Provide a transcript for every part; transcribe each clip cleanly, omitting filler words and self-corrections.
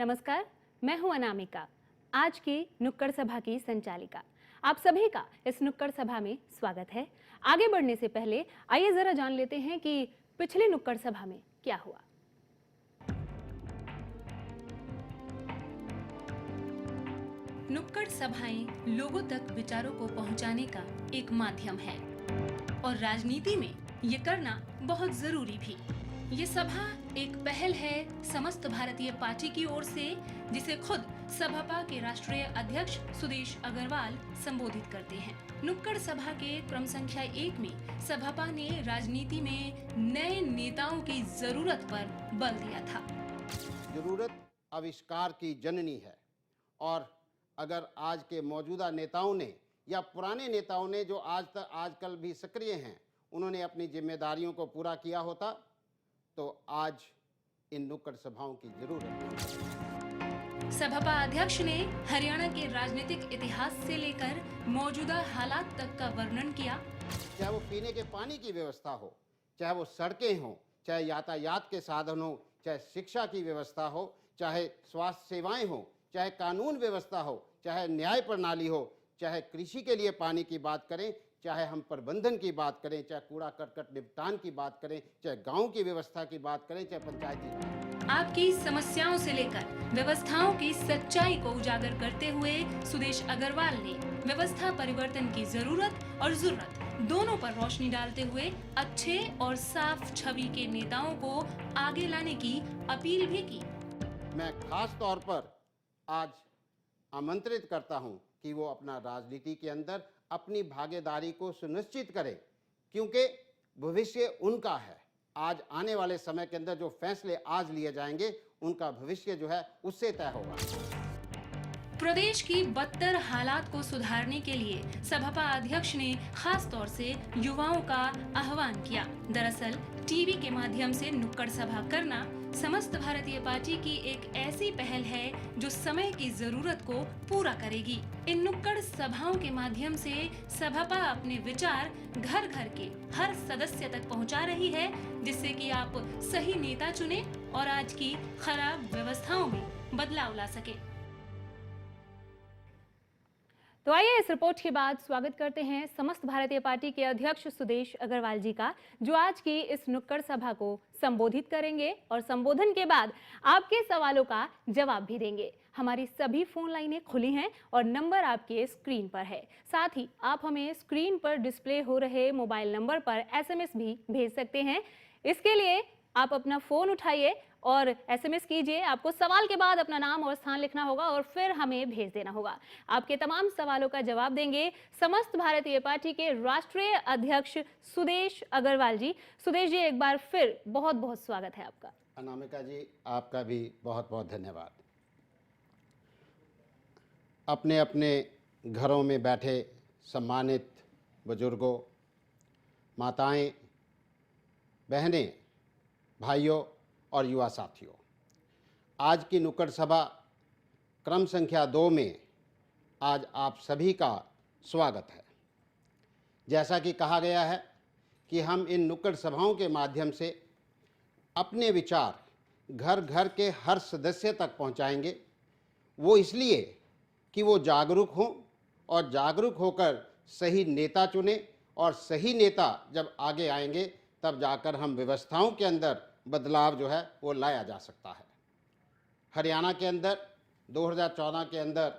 नमस्कार, मैं हूं अनामिका, आज की नुक्कड़ सभा की संचालिका। आप सभी का इस नुक्कड़ सभा में स्वागत है। आगे बढ़ने से पहले आइए जरा जान लेते हैं कि पिछली नुक्कड़ सभा में क्या हुआ। नुक्कड़ सभाएं लोगों तक विचारों को पहुंचाने का एक माध्यम है और राजनीति में ये करना बहुत जरूरी भी। ये सभा एक पहल है समस्त भारतीय पार्टी की ओर से, जिसे खुद सभापा के राष्ट्रीय अध्यक्ष सुदेश अग्रवाल संबोधित करते हैं। नुक्कड़ सभा के क्रम संख्या 1 में सभापा ने राजनीति में नए नेताओं की जरूरत पर बल दिया था। जरूरत आविष्कार की जननी है और अगर आज के मौजूदा नेताओं ने या पुराने नेताओं ने जो आजकल भी सक्रिय हैं, उन्होंने अपनी जिम्मेदारियों को पूरा किया होता तो आज इन नुक्कड़ सभाओं की जरूरत है। सभापा अध्यक्ष ने हरियाणा के राजनीतिक इतिहास से लेकर मौजूदा हालात तक का वर्णन किया। चाहे वो पीने के पानी की व्यवस्था हो, चाहे वो सड़कें हों, चाहे यातायात के साधन हो, चाहे शिक्षा की व्यवस्था हो, चाहे स्वास्थ्य सेवाएं हो, चाहे कानून व्यवस्था हो, चाहे न्याय प्रणाली हो, चाहे कृषि के लिए पानी की बात करें, चाहे हम प्रबंधन की बात करें, चाहे कूड़ा करकट निपटान की बात करें, चाहे गांव की व्यवस्था की बात करें, चाहे पंचायती। आपकी समस्याओं से लेकर व्यवस्थाओं की सच्चाई को उजागर करते हुए सुदेश अग्रवाल ने व्यवस्था परिवर्तन की जरूरत और जरूरत दोनों पर रोशनी डालते हुए अच्छे और साफ छवि के नेताओं को आगे लाने की अपील भी की। मैं खास तौर पर आज आमंत्रित करता हूं कि वो अपना राजनीति के अंदर अपनी भागीदारी को सुनिश्चित करें, क्योंकि भविष्य उनका है। आज आने वाले समय के अंदर जो फैसले आज लिए जाएंगे, उनका भविष्य जो है उससे तय होगा। प्रदेश की बदतर हालात को सुधारने के लिए सभापा अध्यक्ष ने खास तौर से युवाओं का आह्वान किया। दरअसल टीवी के माध्यम से नुक्कड़ सभा करना समस्त भारतीय पार्टी की एक ऐसी पहल है जो समय की जरूरत को पूरा करेगी। इन नुक्कड़ सभाओं के माध्यम से सभापा अपने विचार घर घर के हर सदस्य तक पहुंचा रही है, जिससे कि आप सही नेता चुने और आज की खराब व्यवस्थाओं में बदलाव ला सके। तो आइए इस रिपोर्ट के बाद स्वागत करते हैं समस्त भारतीय पार्टी के अध्यक्ष सुदेश अग्रवाल जी का, जो आज की इस नुक्कड़ सभा को संबोधित करेंगे और संबोधन के बाद आपके सवालों का जवाब भी देंगे। हमारी सभी फोन लाइनें खुली हैं और नंबर आपके स्क्रीन पर है। साथ ही आप हमें स्क्रीन पर डिस्प्ले हो रहे मोबाइल नंबर पर SMS भी भेज सकते हैं। इसके लिए आप अपना फोन उठाइए और SMS कीजिए। आपको सवाल के बाद अपना नाम और स्थान लिखना होगा और फिर हमें भेज देना होगा। आपके तमाम सवालों का जवाब देंगे समस्त भारतीय पार्टी के राष्ट्रीय अध्यक्ष सुदेश अग्रवाल जी। सुदेश जी, एक बार फिर बहुत बहुत स्वागत है आपका। अनामिका जी, आपका भी बहुत बहुत धन्यवाद। अपने अपने घरों में बैठे सम्मानित बुजुर्गों, माताएं, बहनें, भाइयों और युवा साथियों, आज की नुक्कड़ सभा क्रम संख्या 2 में आज आप सभी का स्वागत है। जैसा कि कहा गया है कि हम इन नुक्कड़ सभाओं के माध्यम से अपने विचार घर घर के हर सदस्य तक पहुंचाएंगे। वो इसलिए कि वो जागरूक हों और जागरूक होकर सही नेता चुने, और सही नेता जब आगे आएंगे तब जाकर हम व्यवस्थाओं के अंदर बदलाव जो है वो लाया जा सकता है। हरियाणा के अंदर 2014 के अंदर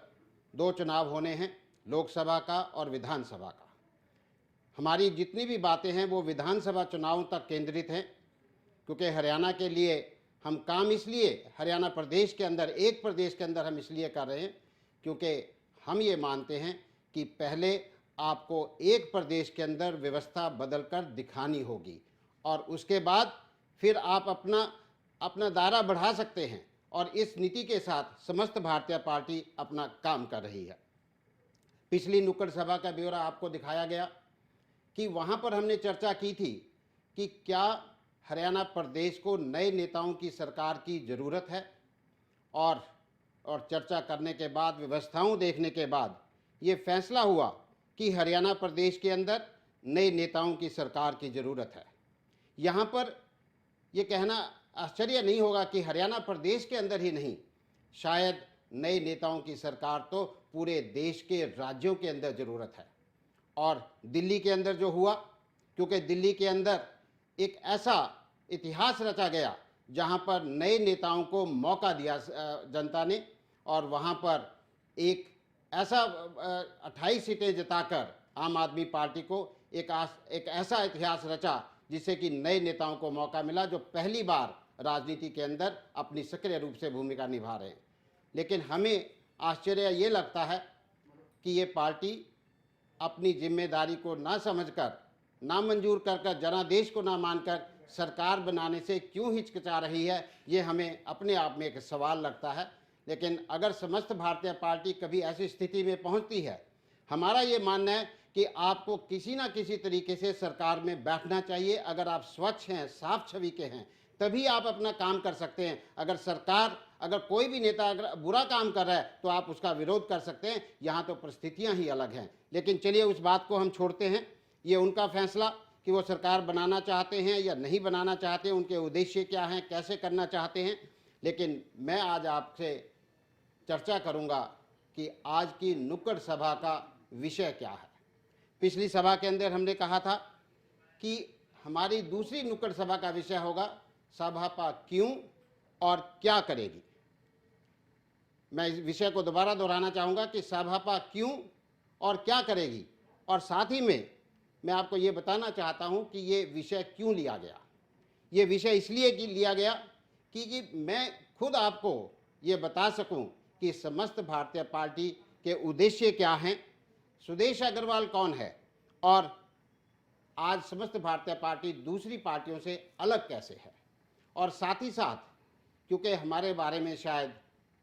2 चुनाव होने हैं, लोकसभा का और विधानसभा का। हमारी जितनी भी बातें हैं वो विधानसभा चुनावों तक केंद्रित हैं, क्योंकि हरियाणा के लिए हम काम इसलिए हरियाणा प्रदेश के अंदर, एक प्रदेश के अंदर हम इसलिए कर रहे हैं क्योंकि हम ये मानते हैं कि पहले आपको एक प्रदेश के अंदर व्यवस्था बदलकर दिखानी होगी और उसके बाद फिर आप अपना दायरा बढ़ा सकते हैं, और इस नीति के साथ समस्त भारतीय पार्टी अपना काम कर रही है। पिछली नुक्कड़ सभा का ब्यौरा आपको दिखाया गया कि वहाँ पर हमने चर्चा की थी कि क्या हरियाणा प्रदेश को नए नेताओं की सरकार की ज़रूरत है, और चर्चा करने के बाद, व्यवस्थाओं देखने के बाद ये फैसला हुआ कि हरियाणा प्रदेश के अंदर नए नेताओं की सरकार की ज़रूरत है। यहाँ पर ये कहना आश्चर्य नहीं होगा कि हरियाणा प्रदेश के अंदर ही नहीं, शायद नए नेताओं की सरकार तो पूरे देश के राज्यों के अंदर ज़रूरत है। और दिल्ली के अंदर जो हुआ, क्योंकि दिल्ली के अंदर एक ऐसा इतिहास रचा गया जहां पर नए नेताओं को मौका दिया जनता ने, और वहां पर एक ऐसा 28 सीटें जिताकर आम आदमी पार्टी को एक ऐसा इतिहास रचा जिससे कि नए नेताओं को मौका मिला जो पहली बार राजनीति के अंदर अपनी सक्रिय रूप से भूमिका निभा रहे हैं। लेकिन हमें आश्चर्य ये लगता है कि ये पार्टी अपनी जिम्मेदारी को ना समझकर, ना मंजूर कर जनादेश को ना मानकर सरकार बनाने से क्यों हिचकिचा रही है, ये हमें अपने आप में एक सवाल लगता है। लेकिन अगर समस्त भारतीय पार्टी कभी ऐसी स्थिति में पहुंचती है, हमारा ये मानना है कि आपको किसी ना किसी तरीके से सरकार में बैठना चाहिए। अगर आप स्वच्छ हैं, साफ छवि के हैं, तभी आप अपना काम कर सकते हैं। अगर कोई भी नेता अगर बुरा काम कर रहा है तो आप उसका विरोध कर सकते हैं। यहाँ तो परिस्थितियाँ ही अलग हैं। लेकिन चलिए उस बात को हम छोड़ते हैं, ये उनका फैसला कि वो सरकार बनाना चाहते हैं या नहीं बनाना चाहते हैं, उनके उद्देश्य क्या हैं, कैसे करना चाहते हैं। लेकिन मैं आज आपसे चर्चा करूंगा कि आज की नुक्कड़ सभा का विषय क्या है। पिछली सभा के अंदर हमने कहा था कि हमारी दूसरी नुक्कड़ सभा का विषय होगा सभापा क्यों और क्या करेगी। मैं इस विषय को दोबारा दोहराना चाहूँगा कि सभापा क्यों और क्या करेगी, और साथ ही में मैं आपको ये बताना चाहता हूँ कि ये विषय क्यों लिया गया। ये विषय इसलिए कि लिया गया कि मैं खुद आपको ये बता सकूं कि समस्त भारतीय पार्टी के उद्देश्य क्या हैं, सुदेश अग्रवाल कौन है, और आज समस्त भारतीय पार्टी दूसरी पार्टियों से अलग कैसे है। और साथ ही साथ क्योंकि हमारे बारे में शायद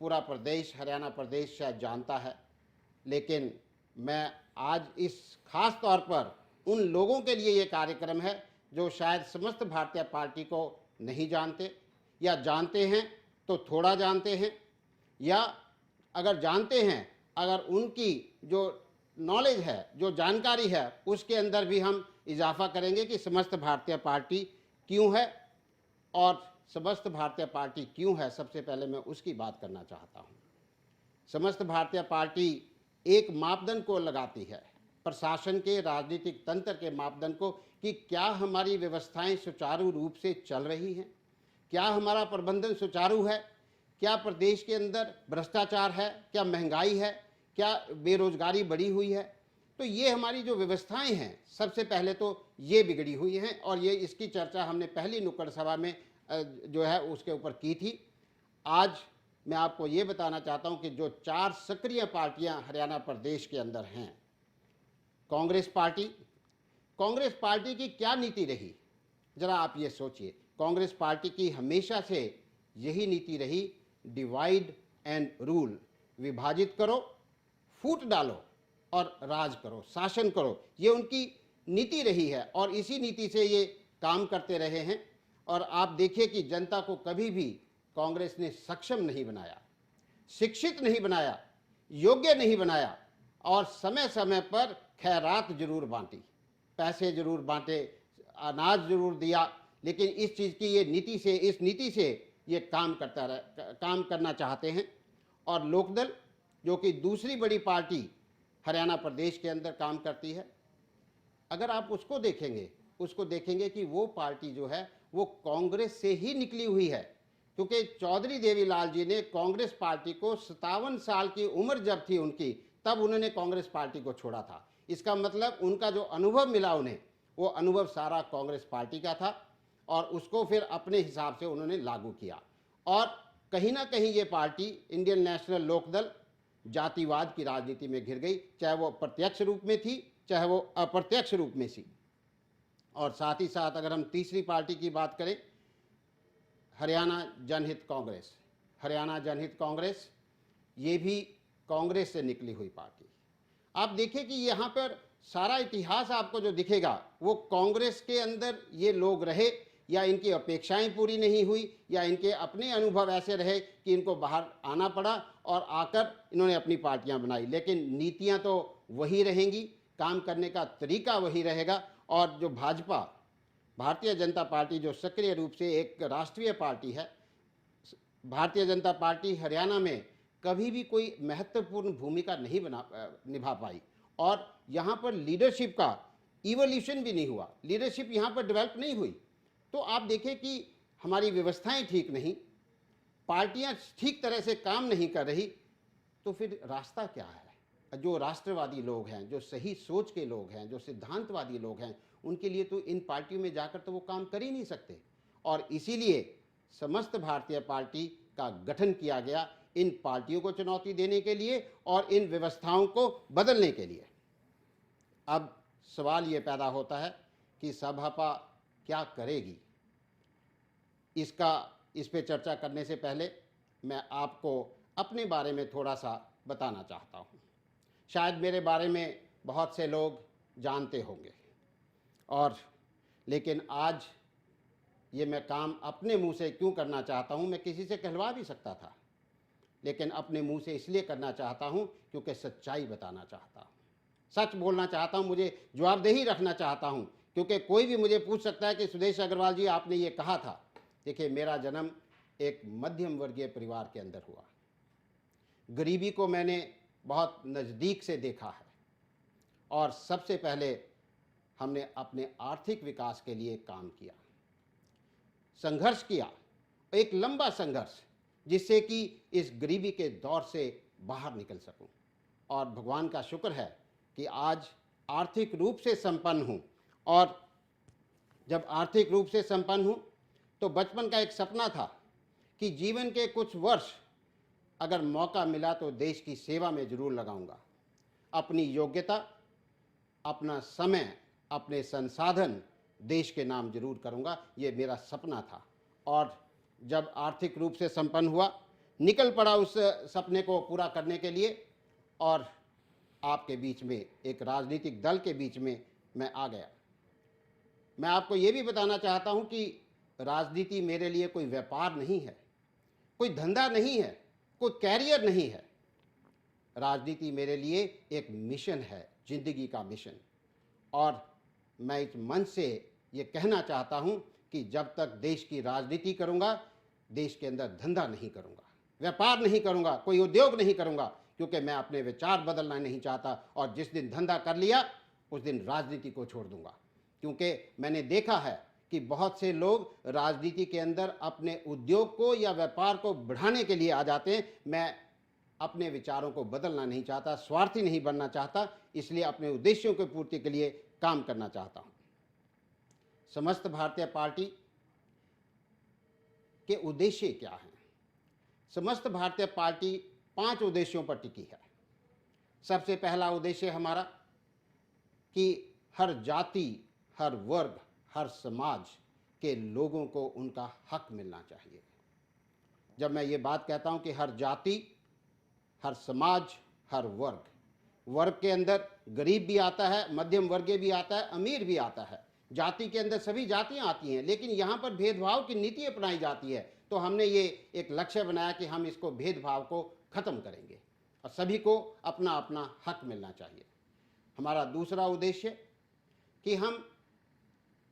पूरा प्रदेश, हरियाणा प्रदेश शायद जानता है, लेकिन मैं आज इस खास तौर पर उन लोगों के लिए ये कार्यक्रम है जो शायद समस्त भारतीय पार्टी को नहीं जानते, या जानते हैं तो थोड़ा जानते हैं, या अगर जानते हैं, अगर उनकी जो नॉलेज है, जो जानकारी है, उसके अंदर भी हम इजाफा करेंगे कि समस्त भारतीय पार्टी क्यों है। और समस्त भारतीय पार्टी क्यों है, सबसे पहले मैं उसकी बात करना चाहता हूँ। समस्त भारतीय पार्टी एक मापदंड को लगाती है, प्रशासन के, राजनीतिक तंत्र के मापदंड को, कि क्या हमारी व्यवस्थाएं सुचारू रूप से चल रही हैं, क्या हमारा प्रबंधन सुचारू है, क्या प्रदेश के अंदर भ्रष्टाचार है, क्या महंगाई है, क्या बेरोजगारी बढ़ी हुई है। तो ये हमारी जो व्यवस्थाएं हैं, सबसे पहले तो ये बिगड़ी हुई हैं, और ये इसकी चर्चा हमने पहली नुक्कड़ सभा में जो है उसके ऊपर की थी। आज मैं आपको ये बताना चाहता हूँ कि जो 4 सक्रिय पार्टियाँ हरियाणा प्रदेश के अंदर हैं, कांग्रेस पार्टी की क्या नीति रही, जरा आप ये सोचिए। कांग्रेस पार्टी की हमेशा से यही नीति रही, डिवाइड एंड रूल, विभाजित करो, फूट डालो और राज करो, शासन करो। ये उनकी नीति रही है और इसी नीति से ये काम करते रहे हैं। और आप देखिए कि जनता को कभी भी कांग्रेस ने सक्षम नहीं बनाया, शिक्षित नहीं बनाया, योग्य नहीं बनाया, और समय समय पर खैरात जरूर बांटी, पैसे जरूर बांटे, अनाज जरूर दिया, लेकिन इस चीज़ की इस नीति से ये काम करना चाहते हैं। और लोकदल, जो कि दूसरी बड़ी पार्टी हरियाणा प्रदेश के अंदर काम करती है, अगर आप उसको देखेंगे कि वो पार्टी जो है वो कांग्रेस से ही निकली हुई है, क्योंकि चौधरी देवीलाल जी ने कांग्रेस पार्टी को 57 साल की उम्र जब थी उनकी, तब उन्होंने कांग्रेस पार्टी को छोड़ा था। इसका मतलब उनका जो अनुभव मिला उन्हें, वो अनुभव सारा कांग्रेस पार्टी का था, और उसको फिर अपने हिसाब से उन्होंने लागू किया। और कहीं ना कहीं ये पार्टी, इंडियन नेशनल लोकदल, जातिवाद की राजनीति में घिर गई, चाहे वो प्रत्यक्ष रूप में थी, चाहे वो अप्रत्यक्ष रूप में थी। और साथ ही साथ अगर हम तीसरी पार्टी की बात करें, हरियाणा जनहित कांग्रेस, ये भी कांग्रेस से निकली हुई पार्टी। आप देखिए कि यहाँ पर सारा इतिहास आपको जो दिखेगा वो कांग्रेस के अंदर ये लोग रहे, या इनकी अपेक्षाएं पूरी नहीं हुई, या इनके अपने अनुभव ऐसे रहे कि इनको बाहर आना पड़ा और आकर इन्होंने अपनी पार्टियां बनाई। लेकिन नीतियां तो वही रहेंगी, काम करने का तरीका वही रहेगा। और जो भारतीय जनता पार्टी, जो सक्रिय रूप से एक राष्ट्रीय पार्टी है, भारतीय जनता पार्टी हरियाणा में कभी भी कोई महत्वपूर्ण भूमिका नहीं निभा पाई और यहाँ पर लीडरशिप का इवोल्यूशन भी नहीं हुआ, लीडरशिप यहाँ पर डेवलप नहीं हुई। तो आप देखें कि हमारी व्यवस्थाएं ठीक नहीं, पार्टियां ठीक तरह से काम नहीं कर रही, तो फिर रास्ता क्या है? जो राष्ट्रवादी लोग हैं, जो सही सोच के लोग हैं, जो सिद्धांतवादी लोग हैं, उनके लिए तो इन पार्टियों में जाकर तो वो काम कर ही नहीं सकते। और इसीलिए समस्त भारतीय पार्टी का गठन किया गया इन पार्टियों को चुनौती देने के लिए और इन व्यवस्थाओं को बदलने के लिए। अब सवाल ये पैदा होता है कि सभापा क्या करेगी। इस पे चर्चा करने से पहले मैं आपको अपने बारे में थोड़ा सा बताना चाहता हूँ। शायद मेरे बारे में बहुत से लोग जानते होंगे और लेकिन आज ये मैं काम अपने मुंह से क्यों करना चाहता हूँ। मैं किसी से कहलवा भी सकता था, लेकिन अपने मुंह से इसलिए करना चाहता हूँ क्योंकि सच्चाई बताना चाहता हूँ, सच बोलना चाहता हूँ, मुझे जवाबदेही रखना चाहता हूँ। क्योंकि कोई भी मुझे पूछ सकता है कि सुदेश अग्रवाल जी आपने ये कहा था। देखिए, मेरा जन्म एक मध्यम वर्गीय परिवार के अंदर हुआ। गरीबी को मैंने बहुत नज़दीक से देखा है और सबसे पहले हमने अपने आर्थिक विकास के लिए काम किया, संघर्ष किया, एक लंबा संघर्ष, जिससे कि इस गरीबी के दौर से बाहर निकल सकूं। और भगवान का शुक्र है कि आज आर्थिक रूप से संपन्न हूं। और जब आर्थिक रूप से संपन्न हूं तो बचपन का एक सपना था कि जीवन के कुछ वर्ष अगर मौका मिला तो देश की सेवा में जरूर लगाऊंगा। अपनी योग्यता, अपना समय, अपने संसाधन देश के नाम जरूर करूंगा, ये मेरा सपना था। और जब आर्थिक रूप से संपन्न हुआ, निकल पड़ा उस सपने को पूरा करने के लिए और आपके बीच में, एक राजनीतिक दल के बीच में मैं आ गया। मैं आपको ये भी बताना चाहता हूं कि राजनीति मेरे लिए कोई व्यापार नहीं है, कोई धंधा नहीं है, कोई कैरियर नहीं है। राजनीति मेरे लिए एक मिशन है, जिंदगी का मिशन। और मैं इस मंच से ये कहना चाहता हूं कि जब तक देश की राजनीति करूंगा, देश के अंदर धंधा नहीं करूंगा, व्यापार नहीं करूंगा, कोई उद्योग नहीं करूंगा, क्योंकि मैं अपने विचार बदलना नहीं चाहता। और जिस दिन धंधा कर लिया उस दिन राजनीति को छोड़ दूंगा। क्योंकि मैंने देखा है कि बहुत से लोग राजनीति के अंदर अपने उद्योग को या व्यापार को बढ़ाने के लिए आ जाते हैं। मैं अपने विचारों को बदलना नहीं चाहता, स्वार्थी नहीं बनना चाहता, इसलिए अपने उद्देश्यों की पूर्ति के लिए काम करना चाहता हूं। समस्त भारतीय पार्टी के उद्देश्य क्या हैं? समस्त भारतीय पार्टी 5 उद्देश्यों पर टिकी है। सबसे पहला उद्देश्य हमारा कि हर जाति, हर वर्ग, हर समाज के लोगों को उनका हक मिलना चाहिए। जब मैं ये बात कहता हूं कि हर जाति, हर समाज, हर वर्ग, वर्ग के अंदर गरीब भी आता है, मध्यम वर्गीय भी आता है, अमीर भी आता है। जाति के अंदर सभी जातियां आती हैं, लेकिन यहाँ पर भेदभाव की नीति अपनाई जाती है। तो हमने ये एक लक्ष्य बनाया कि हम इसको, भेदभाव को खत्म करेंगे और सभी को अपना अपना हक मिलना चाहिए। हमारा दूसरा उद्देश्य कि हम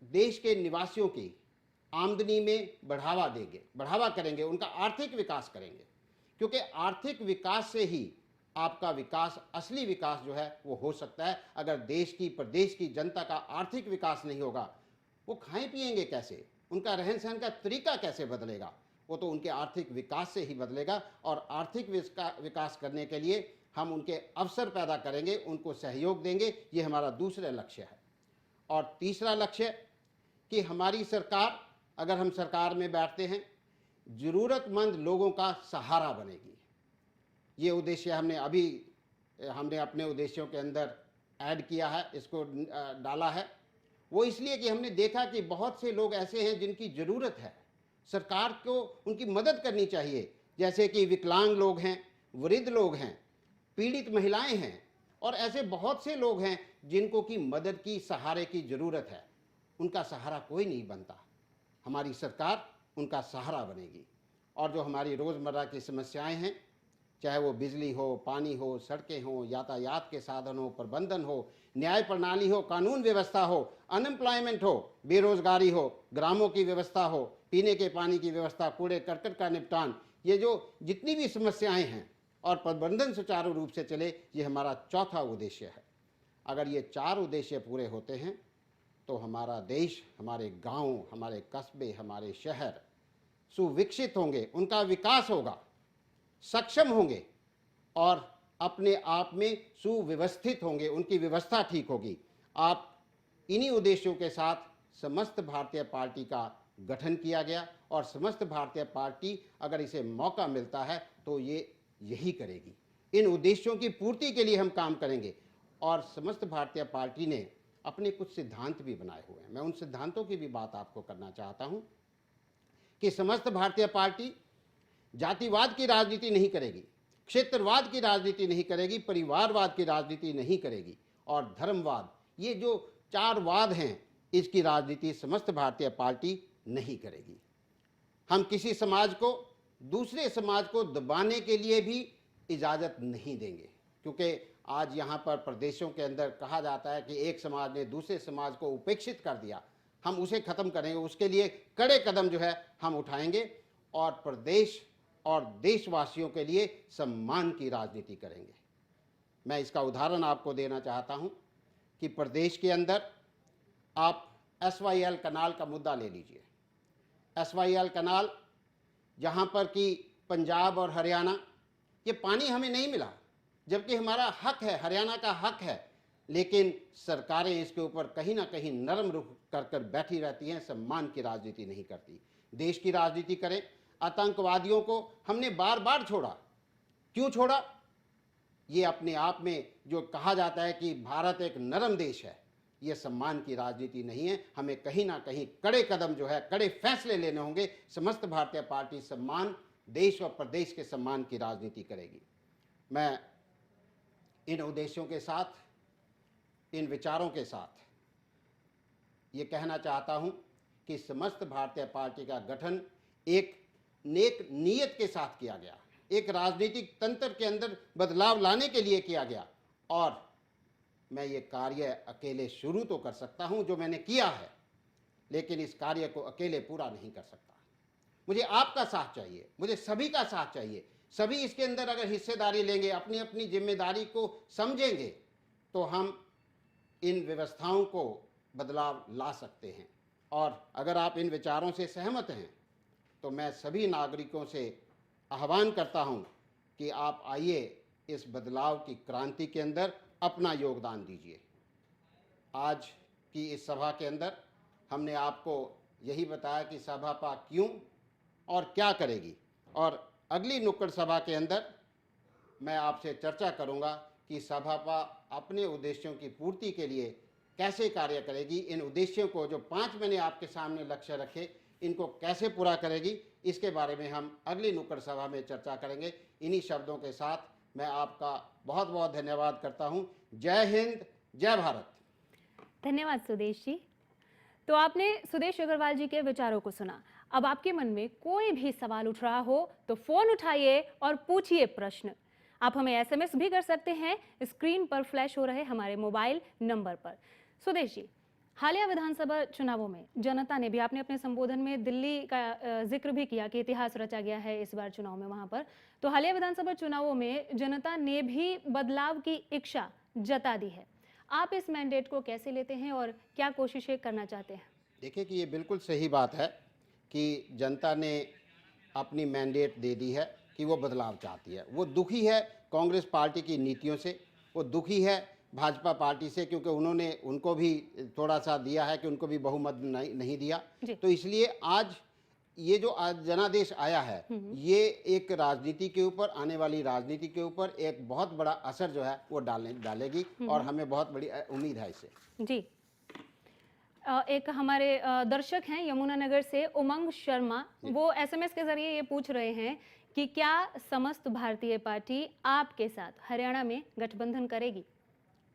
देश के निवासियों की आमदनी में बढ़ावा देंगे, बढ़ावा करेंगे, उनका आर्थिक विकास करेंगे। क्योंकि आर्थिक विकास से ही आपका विकास, असली विकास जो है वो हो सकता है। अगर देश की, प्रदेश की जनता का आर्थिक विकास नहीं होगा, वो खाएं पिएंगे कैसे, उनका रहन सहन का तरीका कैसे बदलेगा? वो तो उनके आर्थिक विकास से ही बदलेगा। और आर्थिक विकास करने के लिए हम उनके अवसर पैदा करेंगे, उनको सहयोग देंगे। ये हमारा दूसरा लक्ष्य है। और तीसरा लक्ष्य कि हमारी सरकार, अगर हम सरकार में बैठते हैं, ज़रूरतमंद लोगों का सहारा बनेगी। ये उद्देश्य हमने अपने उद्देश्यों के अंदर ऐड किया है, इसको डाला है। वो इसलिए कि हमने देखा कि बहुत से लोग ऐसे हैं जिनकी ज़रूरत है, सरकार को उनकी मदद करनी चाहिए। जैसे कि विकलांग लोग हैं, वृद्ध लोग हैं, पीड़ित महिलाएं हैं, और ऐसे बहुत से लोग हैं जिनको की मदद की, सहारे की ज़रूरत है। उनका सहारा कोई नहीं बनता, हमारी सरकार उनका सहारा बनेगी। और जो हमारी रोज़मर्रा की समस्याएं हैं, चाहे वो बिजली हो, पानी हो, सड़कें हो, यातायात के साधन हो, प्रबंधन हो, न्याय प्रणाली हो, कानून व्यवस्था हो, अनएम्प्लॉयमेंट हो, बेरोजगारी हो, ग्रामों की व्यवस्था हो, पीने के पानी की व्यवस्था, कूड़े करकट का निपटान, ये जो जितनी भी समस्याएं हैं और प्रबंधन सुचारू रूप से चले, ये हमारा चौथा उद्देश्य है। अगर ये 4 उद्देश्य पूरे होते हैं तो हमारा देश, हमारे गांव, हमारे कस्बे, हमारे शहर सुविकसित होंगे, उनका विकास होगा, सक्षम होंगे और अपने आप में सुव्यवस्थित होंगे, उनकी व्यवस्था ठीक होगी। आप इन्हीं उद्देश्यों के साथ समस्त भारतीय पार्टी का गठन किया गया और समस्त भारतीय पार्टी अगर इसे मौका मिलता है तो ये यही करेगी। इन उद्देश्यों की पूर्ति के लिए हम काम करेंगे और समस्त भारतीय पार्टी ने अपने कुछ सिद्धांत भी बनाए हुए हैं। मैं उन सिद्धांतों की भी बात आपको करना चाहता हूं कि समस्त भारतीय पार्टी जातिवाद की राजनीति नहीं करेगी, क्षेत्रवाद की राजनीति नहीं करेगी, परिवारवाद की राजनीति नहीं करेगी और धर्मवाद, ये जो 4 वाद हैं, इसकी राजनीति समस्त भारतीय पार्टी नहीं करेगी। हम किसी समाज को दूसरे समाज को दबाने के लिए भी इजाज़त नहीं देंगे, क्योंकि आज यहाँ पर प्रदेशों के अंदर कहा जाता है कि एक समाज ने दूसरे समाज को उपेक्षित कर दिया, हम उसे ख़त्म करेंगे। उसके लिए कड़े कदम जो है हम उठाएंगे और प्रदेश और देशवासियों के लिए सम्मान की राजनीति करेंगे। मैं इसका उदाहरण आपको देना चाहता हूँ कि प्रदेश के अंदर आप SYL कनाल का मुद्दा ले लीजिए। SYL कनाल, जहाँ पर कि पंजाब और हरियाणा, ये पानी हमें नहीं मिला, जबकि हमारा हक है, हरियाणा का हक है, लेकिन सरकारें इसके ऊपर कहीं ना कहीं नरम रुख कर बैठी रहती हैं, सम्मान की राजनीति नहीं करती। देश की राजनीति करें। आतंकवादियों को हमने बार बार छोड़ा। क्यों छोड़ा? ये अपने आप में जो कहा जाता है कि भारत एक नरम देश है, ये सम्मान की राजनीति नहीं है। हमें कहीं ना कहीं कड़े कदम जो है, कड़े फैसले लेने होंगे। समस्त भारतीय पार्टी सम्मान, देश और प्रदेश के सम्मान की राजनीति करेगी। मैं इन उद्देश्यों के साथ, इन विचारों के साथ ये कहना चाहता हूं कि समस्त भारतीय पार्टी का गठन एक नेक नीयत के साथ किया गया, एक राजनीतिक तंत्र के अंदर बदलाव लाने के लिए किया गया और मैं ये कार्य अकेले शुरू तो कर सकता हूं जो मैंने किया है, लेकिन इस कार्य को अकेले पूरा नहीं कर सकता। मुझे आपका साथ चाहिए, मुझे सभी का साथ चाहिए। सभी इसके अंदर अगर हिस्सेदारी लेंगे, अपनी अपनी जिम्मेदारी को समझेंगे, तो हम इन व्यवस्थाओं को बदलाव ला सकते हैं। और अगर आप इन विचारों से सहमत हैं तो मैं सभी नागरिकों से आह्वान करता हूं कि आप आइए, इस बदलाव की क्रांति के अंदर अपना योगदान दीजिए। आज की इस सभा के अंदर हमने आपको यही बताया कि सभापा क्यों और क्या करेगी, और अगली नुक्कड़ सभा के अंदर मैं आपसे चर्चा करूंगा कि सभापा अपने उद्देश्यों की पूर्ति के लिए कैसे कार्य करेगी। इन उद्देश्यों को, जो 5 मैंने आपके सामने लक्ष्य रखे, इनको कैसे पूरा करेगी, इसके बारे में हम अगली नुक्कड़ सभा में चर्चा करेंगे। इन्हीं शब्दों के साथ मैं आपका बहुत बहुत धन्यवाद करता हूं। जय हिंद, जय भारत। धन्यवाद सुदेश जी। तो आपने सुदेश अग्रवाल जी के विचारों को सुना। अब आपके मन में कोई भी सवाल उठ रहा हो तो फोन उठाइए और पूछिए प्रश्न। आप हमें SMS भी कर सकते हैं स्क्रीन पर फ्लैश हो रहे हमारे मोबाइल नंबर पर। सुदेश जी, हालिया विधानसभा चुनावों में जनता ने भी, आपने अपने संबोधन में दिल्ली का जिक्र भी किया कि इतिहास रचा गया है इस बार चुनाव में वहां पर, तो हालिया विधानसभा चुनावों में जनता ने भी बदलाव की इच्छा जता दी है। आप इस मैंडेट को कैसे लेते हैं और क्या कोशिशें करना चाहते हैं? देखिए कि ये बिल्कुल सही बात है कि जनता ने अपनी मैंडेट दे दी है कि वो बदलाव चाहती है। वो दुखी है कांग्रेस पार्टी की नीतियों से, वो दुखी है भाजपा पार्टी से, क्योंकि उन्होंने उनको भी थोड़ा सा दिया है कि उनको भी बहुमत नहीं दिया। तो इसलिए आज ये जो आज जनादेश आया है, ये एक राजनीति के ऊपर, आने वाली राजनीति के ऊपर एक बहुत बड़ा असर जो है वो डालेगी और हमें बहुत बड़ी उम्मीद है इससे। जी, एक हमारे दर्शक हैं यमुनानगर से उमंग शर्मा, वो SMS के जरिए ये पूछ रहे हैं कि क्या समस्त भारतीय पार्टी आपके साथ हरियाणा में गठबंधन करेगी?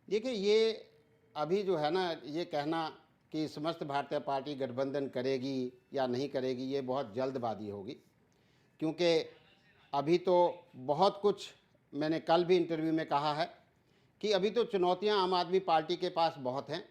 देखिए, ये अभी जो है ना, ये कहना कि समस्त भारतीय पार्टी गठबंधन करेगी या नहीं करेगी, ये बहुत जल्दबाजी होगी, क्योंकि अभी तो बहुत कुछ, मैंने कल भी इंटरव्यू में कहा है कि अभी तो चुनौतियां आम आदमी पार्टी के पास बहुत हैं